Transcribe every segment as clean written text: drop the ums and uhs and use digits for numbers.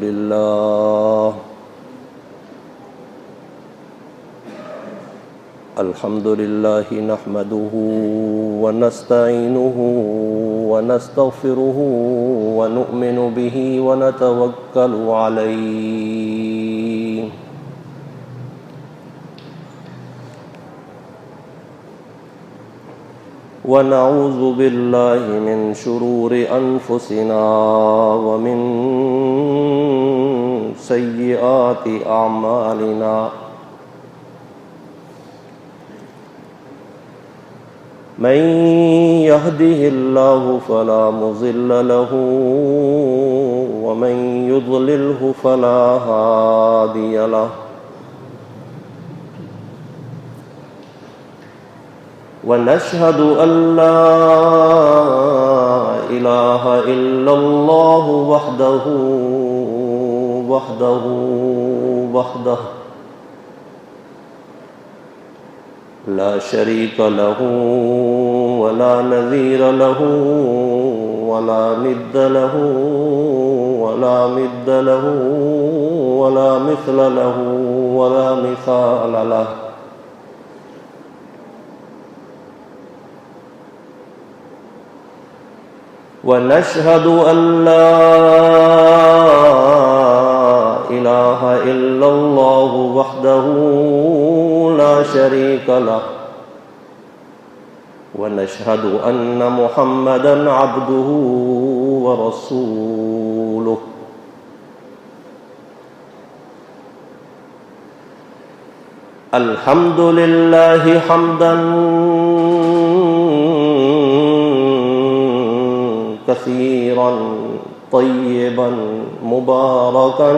لله الحمد لله نحمده ونستعينه ونستغفره ونؤمن به ونتوكل عليه ونعوذ بالله من شرور أنفسنا ومن سيئات أعمالنا من يهده الله فلا مضل له ومن يضلله فلا هادي له ونشهد أن لا إله إلا الله وحده لا شريك له ولا نظير له ولا ند له ولا مثل له ولا مثال له ونشهد أن لا إله إلا الله وحده لا شريك له ونشهد أن محمدًا عبده ورسوله الحمد لله حمدًا كثيرا طيبا مباركا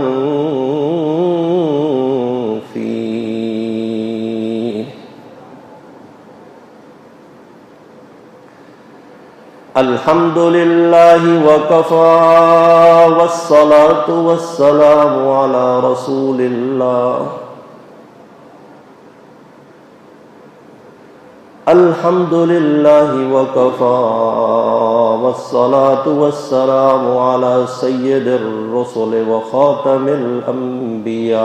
فيه الحمد لله وكفى والصلاة والسلام على رسول الله الحمد لله وكفى والصلاة والسلام على سيد الرسل وخاتم الأنبياء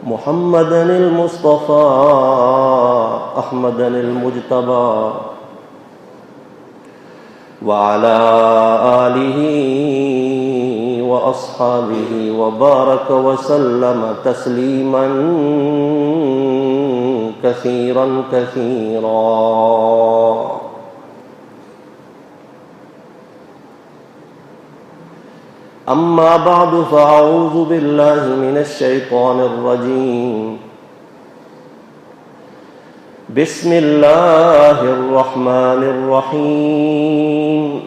محمد المصطفى أحمد المجتبى وعلى آله وأصحابه وبارك وسلم تسليما كثيرا أما بعد فأعوذ بالله من الشيطان الرجيم بسم الله الرحمن الرحيم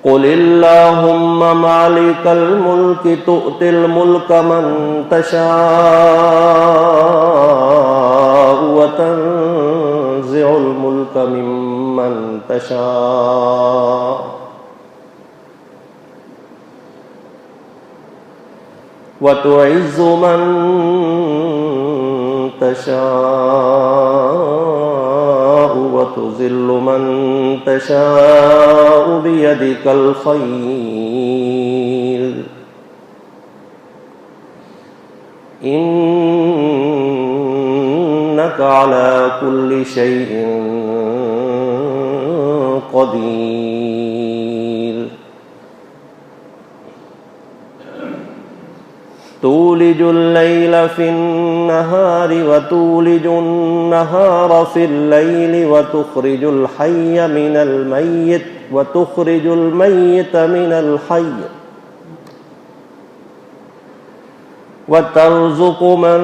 قل اللهم مالك الملك تؤتي الملك من تشاء وتنزع الملك ممن تشاء وتعز من تشاء وتذل من تشاء بيدك الخير إنك على كل شيء قدير تولج الليل في النهار وتولج النهار في الليل وتخرج الحي من الميت وتخرج الميت من الحي وترزق من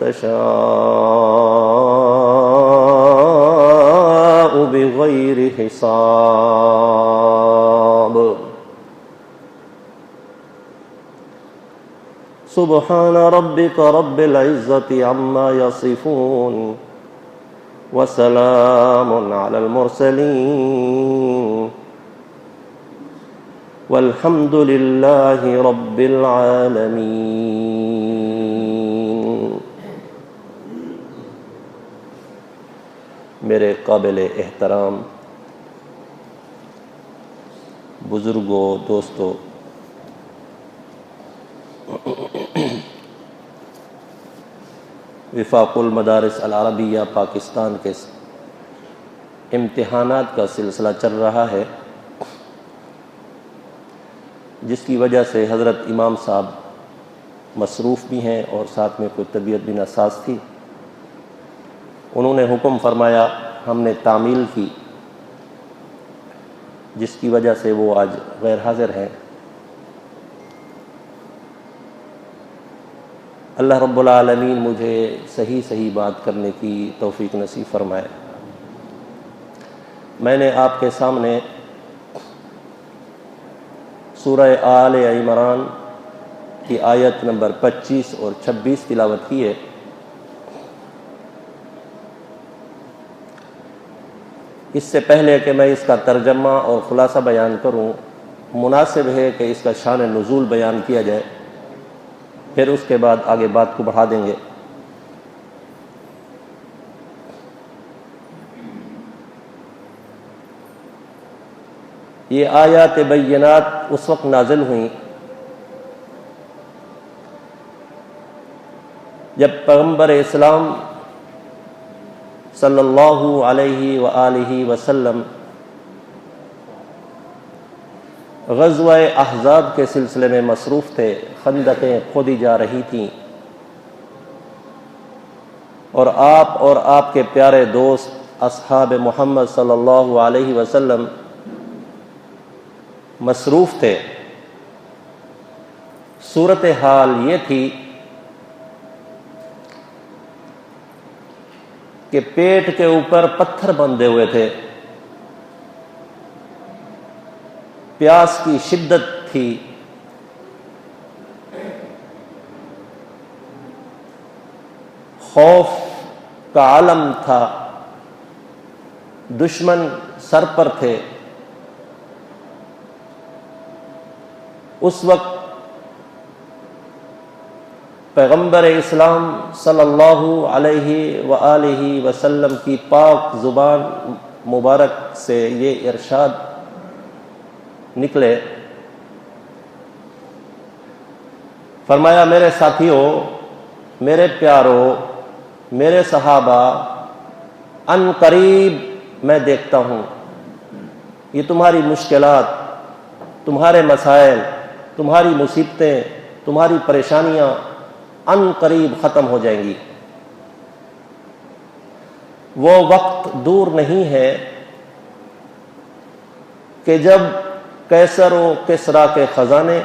تشاء بغير حساب سبحان ربك رب العزة عما يصفون وسلام على المرسلين والحمد لله رب العالمين میرے قابل احترام بزرگوں، دوستوں، وفاق المدارس العربیہ پاکستان کے امتحانات کا سلسلہ چل رہا ہے، جس کی وجہ سے حضرت امام صاحب مصروف بھی ہیں اور ساتھ میں کوئی طبیعت بھی ناساز تھی۔ انہوں نے حکم فرمایا، ہم نے تعمیل کی، جس کی وجہ سے وہ آج غیر حاضر ہیں۔ اللہ رب العالمین مجھے صحیح بات کرنے کی توفیق نصیب فرمائے۔ میں نے آپ کے سامنے سورہ آل عمران کی آیت نمبر 25 اور 26 تلاوت کی ہے۔ اس سے پہلے کہ میں اس کا ترجمہ اور خلاصہ بیان کروں، مناسب ہے کہ اس کا شان نزول بیان کیا جائے، پھر اس کے بعد آگے بات کو بڑھا دیں گے۔ یہ آیات بینات اس وقت نازل ہوئیں جب پیغمبر اسلام صلی اللہ علیہ وآلہ وسلم غزوہ احزاب کے سلسلے میں مصروف تھے، خندقیں کھودی جا رہی تھیں، اور آپ کے پیارے دوست اصحاب محمد صلی اللہ علیہ وسلم مصروف تھے۔ صورتحال یہ تھی کہ پیٹ کے اوپر پتھر بندھے ہوئے تھے، پیاس کی شدت تھی، خوف کا عالم تھا، دشمن سر پر تھے۔ اس وقت پیغمبر اسلام صلی اللہ علیہ وآلہ وسلم کی پاک زبان مبارک سے یہ ارشاد نکلے، فرمایا، میرے ساتھیوں، میرے پیاروں، میرے صحابہ، ان قریب میں دیکھتا ہوں یہ تمہاری مشکلات، تمہارے مسائل، تمہاری مصیبتیں، تمہاری پریشانیاں ان قریب ختم ہو جائیں گی۔ وہ وقت دور نہیں ہے کہ جب قیصر و کسریٰ کے خزانے،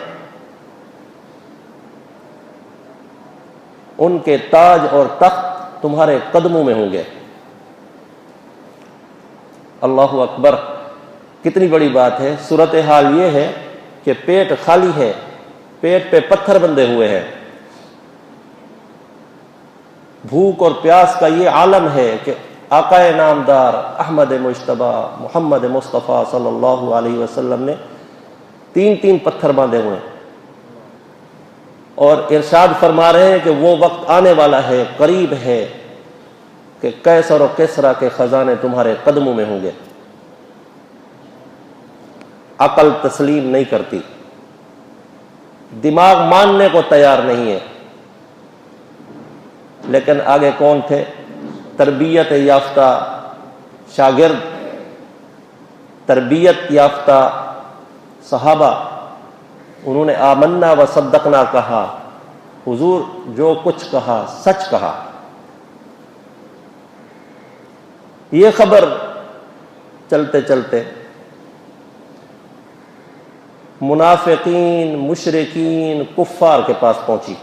ان کے تاج اور تخت تمہارے قدموں میں ہوں گے۔ اللہ اکبر، کتنی بڑی بات ہے۔ صورتحال یہ ہے کہ پیٹ خالی ہے، پیٹ پہ پتھر بندھے ہوئے ہیں، بھوک اور پیاس کا یہ عالم ہے کہ آقا نامدار احمد مجتبی محمد مصطفیٰ صلی اللہ علیہ وسلم نے تین پتھر باندھے ہوئے ہیں، اور ارشاد فرما رہے ہیں کہ وہ وقت آنے والا ہے، قریب ہے، کہ قیصر و کسریٰ کے خزانے تمہارے قدموں میں ہوں گے۔ عقل تسلیم نہیں کرتی، دماغ ماننے کو تیار نہیں ہے، لیکن آگے کون تھے؟ تربیت یافتہ شاگرد، تربیت یافتہ صحابہ۔ انہوں نے آمنا و صدقنا کہا، حضور جو کچھ کہا سچ کہا۔ یہ خبر چلتے چلتے منافقین، مشرکین، کفار کے پاس پہنچی۔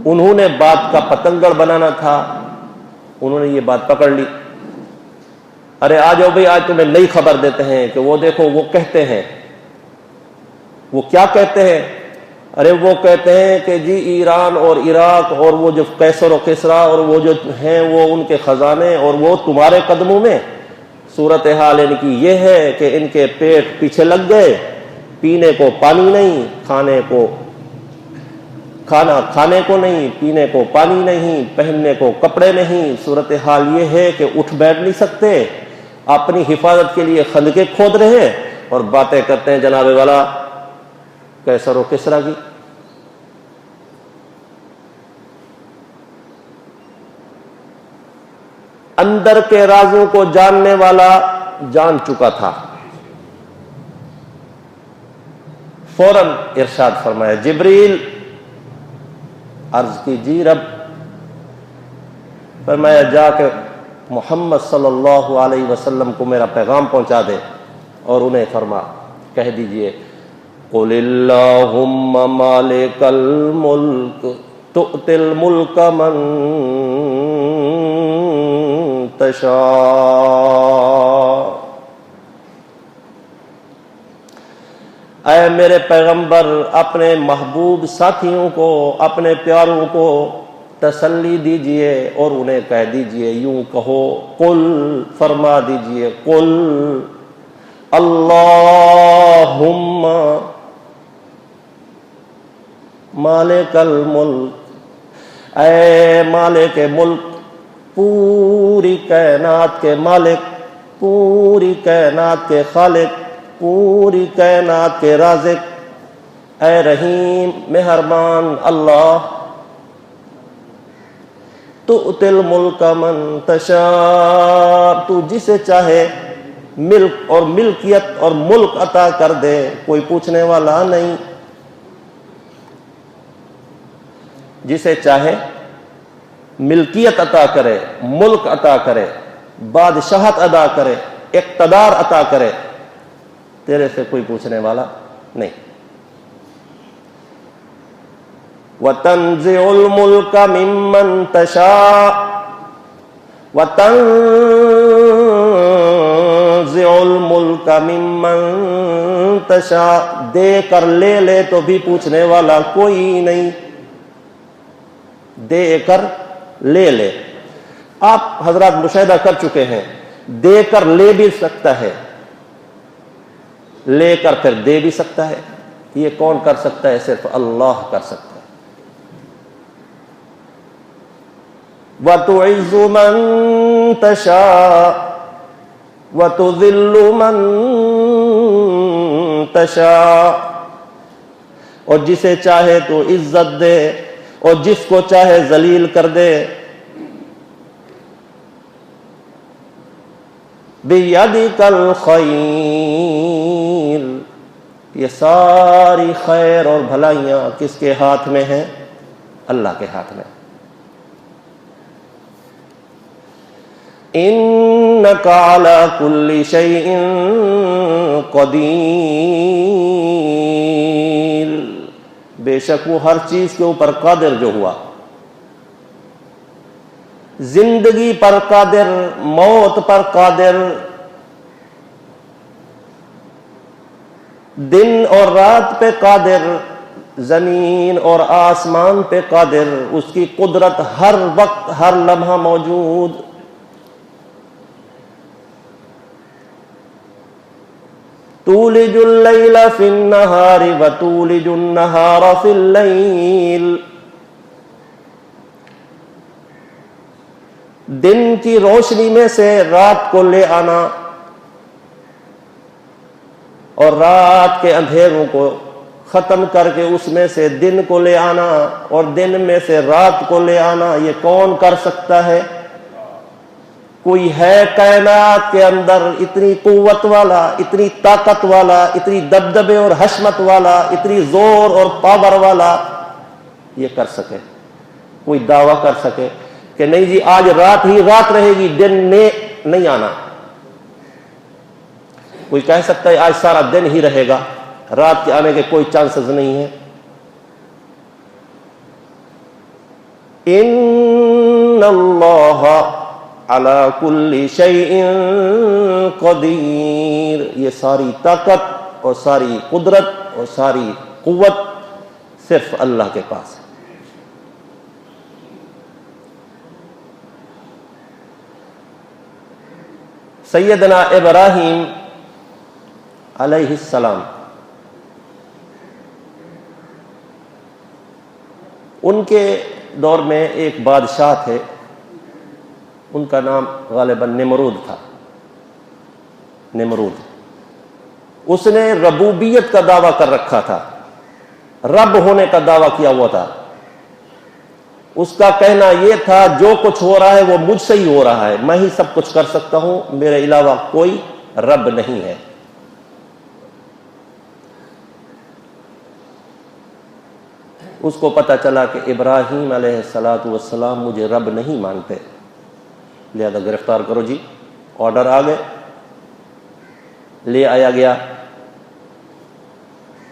انہوں نے بات کا پتنگڑ بنانا تھا، انہوں نے یہ بات پکڑ لی، ارے آ جاؤ بھائی، آج تمہیں نئی خبر دیتے ہیں کہ وہ دیکھو وہ کہتے ہیں۔ وہ کیا کہتے ہیں؟ ارے وہ کہتے ہیں کہ جی ایران اور عراق اور وہ جو قیصر و کسریٰ اور وہ جو ہیں وہ ان کے خزانے اور وہ تمہارے قدموں میں۔ صورتحال ان کی یہ ہے کہ ان کے پیٹ پیچھے لگ گئے، پینے کو پانی نہیں، کھانا کھانے کو نہیں، پینے کو پانی نہیں، پہننے کو کپڑے نہیں، صورتحال یہ ہے کہ اٹھ بیٹھ نہیں سکتے، اپنی حفاظت کے لیے خندقیں کھود رہے اور باتیں کرتے ہیں جناب والا کیسر و کسرا کی۔ اندر کے رازوں کو جاننے والا جان چکا تھا، فوراً ارشاد فرمایا جبریل عرض کیجیے رب، فرمایا جا کے محمد صلی اللہ علیہ وسلم کو میرا پیغام پہنچا دے اور انہیں فرما کہہ دیجئے قل اللہم مالک الملک تؤتی الملک من تشاء، اے میرے پیغمبر اپنے محبوب ساتھیوں کو، اپنے پیاروں کو تسلی دیجئے اور انہیں کہہ دیجئے، یوں کہو قل، فرما دیجئے قل اللہم مالک الملک، اے مالک ملک، پوری کائنات کے مالک، پوری کائنات کے خالق، پوری کائنات کے رازق، اے رحیم مہربان اللہ، تؤتی الملک من تشاء، تو جسے چاہے ملک اور ملکیت اور ملک عطا کر دے، کوئی پوچھنے والا نہیں، جسے چاہے ملکیت عطا کرے، ملک عطا کرے، بادشاہت عطا کرے، اقتدار عطا کرے، تیرے سے کوئی پوچھنے والا نہیں۔ وَتَنزِعُ الْمُلْكَ مِمَّن تَشَاءُ وَتَنزِعُ الْمُلْكَ مِمَّن تَشَاءُ، دے کر لے لے تو بھی پوچھنے والا کوئی نہیں، دے کر لے لے۔ آپ حضرات مشاہدہ کر چکے ہیں، دے کر لے بھی سکتا ہے، لے کر پھر دے بھی سکتا ہے، یہ کون کر سکتا ہے؟ صرف اللہ کر سکتا ہے۔ وَتُعِزُّ مَن تَشَاءُ وَتُذِلُّ مَن تَشَاءُ، اور جسے چاہے تو عزت دے اور جس کو چاہے ذلیل کر دے۔ بِيَدِكَ الْخَيْرُ، یہ ساری خیر اور بھلائیاں کس کے ہاتھ میں ہیں؟ اللہ کے ہاتھ میں۔ إِنَّكَ عَلَى كُلِّ شَيْءٍ قَدِيرٌ، بے شک وہ ہر چیز کے اوپر قادر جو ہوا، زندگی پر قادر، موت پر قادر، دن اور رات پہ قادر، زمین اور آسمان پہ قادر، اس کی قدرت ہر وقت ہر لمحہ موجود۔ تولج اللیل فی النہار وتولج النہار فی اللیل، دن کی روشنی میں سے رات کو لے آنا اور رات کے اندھیروں کو ختم کر کے اس میں سے دن کو لے آنا اور دن میں سے رات کو لے آنا، یہ کون کر سکتا ہے؟ کوئی ہے کائنات کے اندر اتنی قوت والا، اتنی طاقت والا، اتنی دبدبے اور حشمت والا، اتنی زور اور پاور والا یہ کر سکے؟ کوئی دعویٰ کر سکے کہ نہیں جی آج رات ہی رات رہے گی، دن نے نہیں آنا؟ کوئی کہہ سکتا ہے آج سارا دن ہی رہے گا، رات کے آنے کے کوئی چانسز نہیں ہے؟ ان اللہ علی کل شیء قدیر، یہ ساری طاقت اور ساری قدرت اور ساری قوت صرف اللہ کے پاس ہے۔ سیدنا ابراہیم علیہ السلام ان کے دور میں ایک بادشاہ تھے، ان کا نام غالباً نمرود تھا۔ نمرود، اس نے ربوبیت کا دعویٰ کر رکھا تھا، رب ہونے کا دعویٰ کیا ہوا تھا۔ اس کا کہنا یہ تھا جو کچھ ہو رہا ہے وہ مجھ سے ہی ہو رہا ہے، میں ہی سب کچھ کر سکتا ہوں، میرے علاوہ کوئی رب نہیں ہے۔ اس کو پتہ چلا کہ ابراہیم علیہ السلام مجھے رب نہیں مانتے، لہذا گرفتار کرو جی۔ آرڈر آ گئے، لے آیا گیا،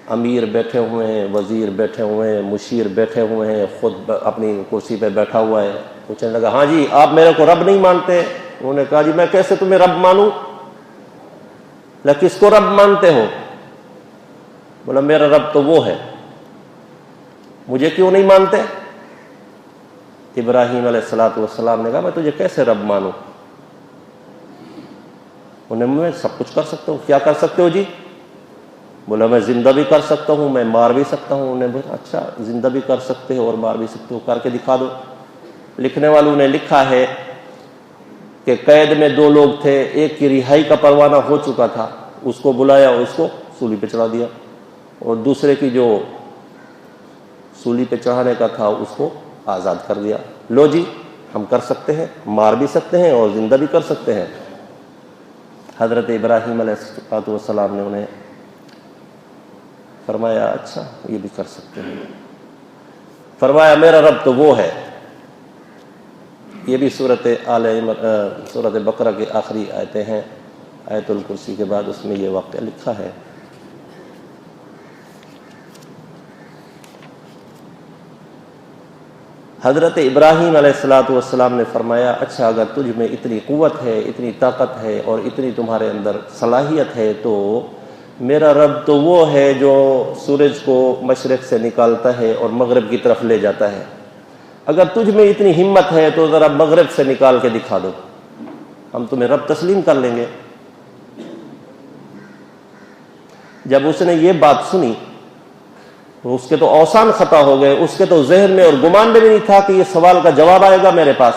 امیر بیٹھے ہوئے ہیں، وزیر بیٹھے ہوئے ہیں، مشیر بیٹھے ہوئے ہیں، خود اپنی کرسی پہ بیٹھا ہوا ہے۔ پوچھنے لگا ہاں جی آپ میرے کو رب نہیں مانتے؟ انہوں نے کہا جی میں کیسے تمہیں رب مانوں؟ کس کو رب مانتے ہو؟ بولا میرا رب تو وہ ہے، مجھے کیوں نہیں مانتے؟ ابراہیم علیہ السلام نے کہا میں تجھے کیسے رب مانوں؟ انہیں میں سب کچھ کر سکتا ہوں۔ کیا کر سکتے ہو جی؟ بولا میں زندہ بھی کر سکتا ہوں، میں مار بھی سکتا ہوں۔ انہیں بولا اچھا زندہ بھی کر سکتے ہو اور مار بھی سکتے ہو، کر کے دکھا دو۔ لکھنے والوں نے لکھا ہے کہ قید میں دو لوگ تھے، ایک کی رہائی کا پروانہ ہو چکا تھا، اس کو بلایا اور اس کو سولی پہ چڑھا دیا، اور دوسرے کی جو سولی پہ چڑھانے کا تھا اس کو آزاد کر دیا۔ لو جی ہم کر سکتے ہیں، مار بھی سکتے ہیں اور زندہ بھی کر سکتے ہیں۔ حضرت ابراہیم علیہ السلام نے انہیں فرمایا اچھا یہ بھی کر سکتے ہیں۔ فرمایا میرا رب تو وہ ہے۔ یہ بھی سورۃ بقرہ کی آخری آیتیں ہیں، آیت الکرسی کے بعد اس میں یہ واقعہ لکھا ہے۔ حضرت ابراہیم علیہ السلام نے فرمایا اچھا اگر تجھ میں اتنی قوت ہے، اتنی طاقت ہے اور اتنی تمہارے اندر صلاحیت ہے تو میرا رب تو وہ ہے جو سورج کو مشرق سے نکالتا ہے اور مغرب کی طرف لے جاتا ہے۔ اگر تجھ میں اتنی ہمت ہے تو ذرا مغرب سے نکال کے دکھا دو، ہم تمہیں رب تسلیم کر لیں گے۔ جب اس نے یہ بات سنی اس کے تو اوسان خطا ہو گئے، اس کے تو ذہن میں اور گمان میں بھی نہیں تھا کہ یہ سوال کا جواب آئے گا میرے پاس۔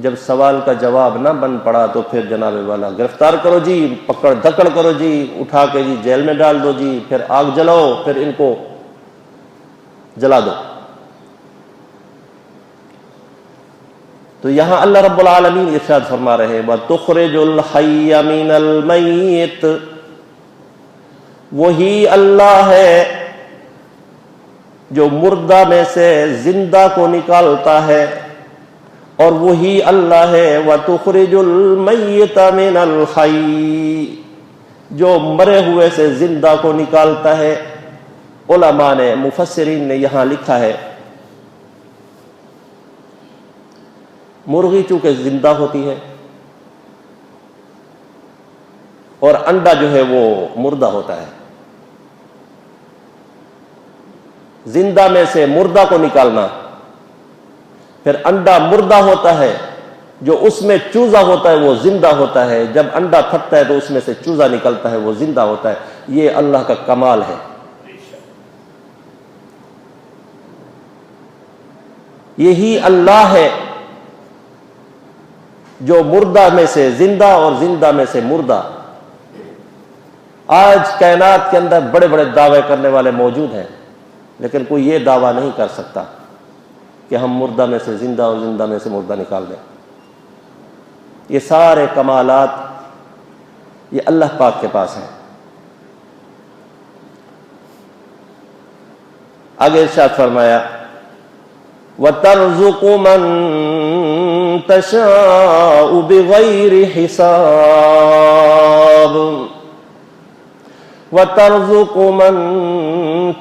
جب سوال کا جواب نہ بن پڑا تو پھر جناب والا گرفتار کرو جی، پکڑ دھکڑ کرو جی، اٹھا کے جی جیل میں ڈال دو جی، پھر آگ جلاؤ، پھر ان کو جلا دو۔ تو یہاں اللہ رب العالمین ارشاد فرما رہے ہیں وَتُخْرِجُ الْحَيَّ مِنَ الْمَيِّتِ، وہی اللہ ہے جو مردہ میں سے زندہ کو نکالتا ہے، اور وہی اللہ ہے وَتُخْرِجُ الْمَيِّتَ مِنَ الْحَيِّ، جو مرے ہوئے سے زندہ کو نکالتا ہے۔ علماء نے مفسرین نے یہاں لکھا ہے مرغی چونکہ زندہ ہوتی ہے اور انڈا جو ہے وہ مردہ ہوتا ہے، زندہ میں سے مردہ کو نکالنا، پھر انڈا مردہ ہوتا ہے، جو اس میں چوزا ہوتا ہے وہ زندہ ہوتا ہے، جب انڈا پھٹتا ہے تو اس میں سے چوزا نکلتا ہے وہ زندہ ہوتا ہے۔ یہ اللہ کا کمال ہے۔ یہی اللہ ہے جو مردہ میں سے زندہ اور زندہ میں سے مردہ۔ آج کائنات کے اندر بڑے بڑے دعوے کرنے والے موجود ہیں، لیکن کوئی یہ دعویٰ نہیں کر سکتا کہ ہم مردہ میں سے زندہ اور زندہ میں سے مردہ نکال دیں۔ یہ سارے کمالات یہ اللہ پاک کے پاس ہیں۔ آگے ارشاد فرمایا وَتَرْزُقُ مَن تَشَاءُ بِغَيْرِ حِسَابٍ، وَتَرْزُقُ مَن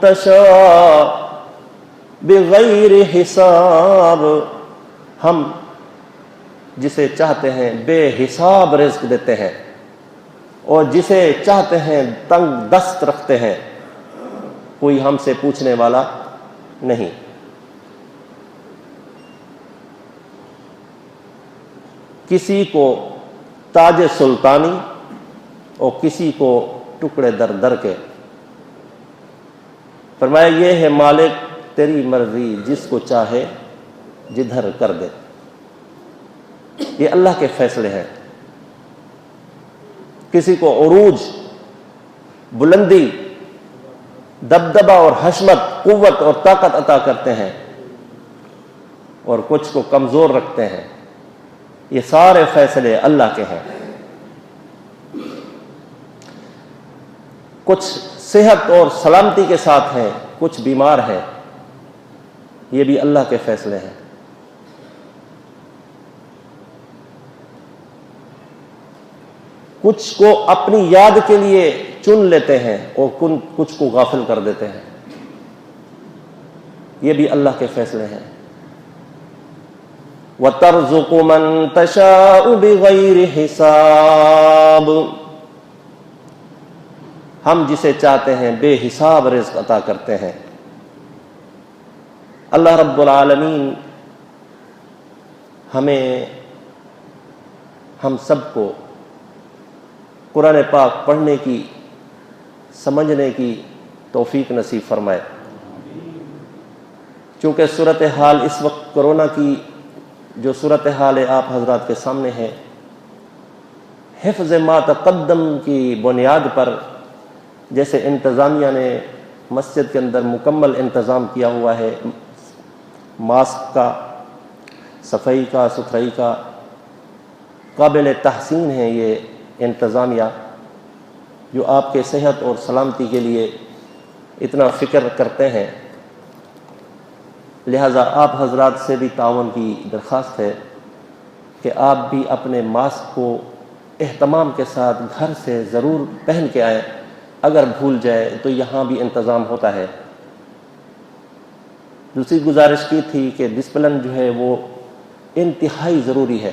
تَشَاءُ بِغَيْرِ حِسَابٍ، ہم جسے چاہتے ہیں بے حساب رزق دیتے ہیں، اور جسے چاہتے ہیں تنگ دست رکھتے ہیں، کوئی ہم سے پوچھنے والا نہیں۔ کسی کو تاج سلطانی اور کسی کو ٹکڑے در در کے۔ فرمایا یہ ہے مالک تیری مرضی، جس کو چاہے جدھر کر دے۔ یہ اللہ کے فیصلے ہیں۔ کسی کو عروج، بلندی، دبدبہ اور حشمت، قوت اور طاقت عطا کرتے ہیں، اور کچھ کو کمزور رکھتے ہیں۔ یہ سارے فیصلے اللہ کے ہیں۔ کچھ صحت اور سلامتی کے ساتھ ہیں، کچھ بیمار ہیں، یہ بھی اللہ کے فیصلے ہیں۔ کچھ کو اپنی یاد کے لیے چن لیتے ہیں اور کچھ کو غافل کر دیتے ہیں، یہ بھی اللہ کے فیصلے ہیں۔ وَتَرْزُقُ مَن تَشَاءُ بِغَيْرِ حِسَابٍ، ہم جسے چاہتے ہیں بے حساب رزق عطا کرتے ہیں۔ اللہ رب العالمین ہم سب کو قرآن پاک پڑھنے کی، سمجھنے کی توفیق نصیب فرمائے۔ چونکہ صورتحال اس وقت کرونا کی جو صورتحال آپ حضرات کے سامنے ہے، حفظ ما تقدم کی بنیاد پر جیسے انتظامیہ نے مسجد کے اندر مکمل انتظام کیا ہوا ہے، ماسک کا، صفائی کا، ستھرائی کا، قابل تحسین ہے یہ انتظامیہ جو آپ کے صحت اور سلامتی کے لیے اتنا فکر کرتے ہیں۔ لہذا آپ حضرات سے بھی تعاون کی درخواست ہے کہ آپ بھی اپنے ماسک کو اہتمام کے ساتھ گھر سے ضرور پہن کے آئیں۔ اگر بھول جائے تو یہاں بھی انتظام ہوتا ہے۔ دوسری گزارش کی تھی کہ ڈسپلن جو ہے وہ انتہائی ضروری ہے۔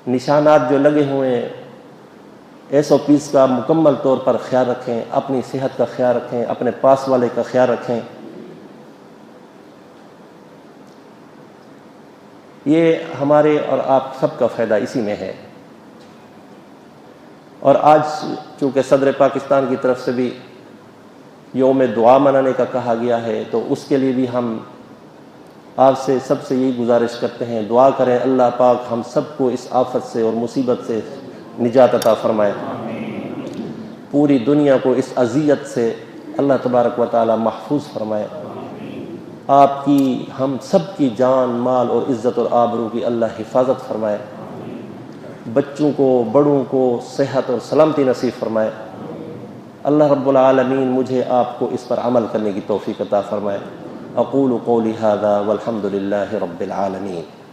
نشانات جو لگے ہوئے ہیں، SOPs کا مکمل طور پر خیال رکھیں، اپنی صحت کا خیال رکھیں، اپنے پاس والے کا خیال رکھیں۔ یہ ہمارے اور آپ سب کا فائدہ اسی میں ہے۔ اور آج چونکہ صدر پاکستان کی طرف سے بھی یوم دعا منانے کا کہا گیا ہے، تو اس کے لیے بھی ہم آپ سے سب سے یہی گزارش کرتے ہیں، دعا کریں اللہ پاک ہم سب کو اس آفت سے اور مصیبت سے نجات عطا فرمائے، پوری دنیا کو اس اذیت سے اللہ تبارک و تعالی محفوظ فرمائے، آپ کی ہم سب کی جان، مال اور عزت اور آبرو کی اللہ حفاظت فرمائے، بچوں کو، بڑوں کو صحت اور سلامتی نصیب فرمائے۔ اللہ رب العالمین مجھے آپ کو اس پر عمل کرنے کی توفیق عطا فرمائے۔ اقول قولی ھذا والحمد للہ رب العالمین۔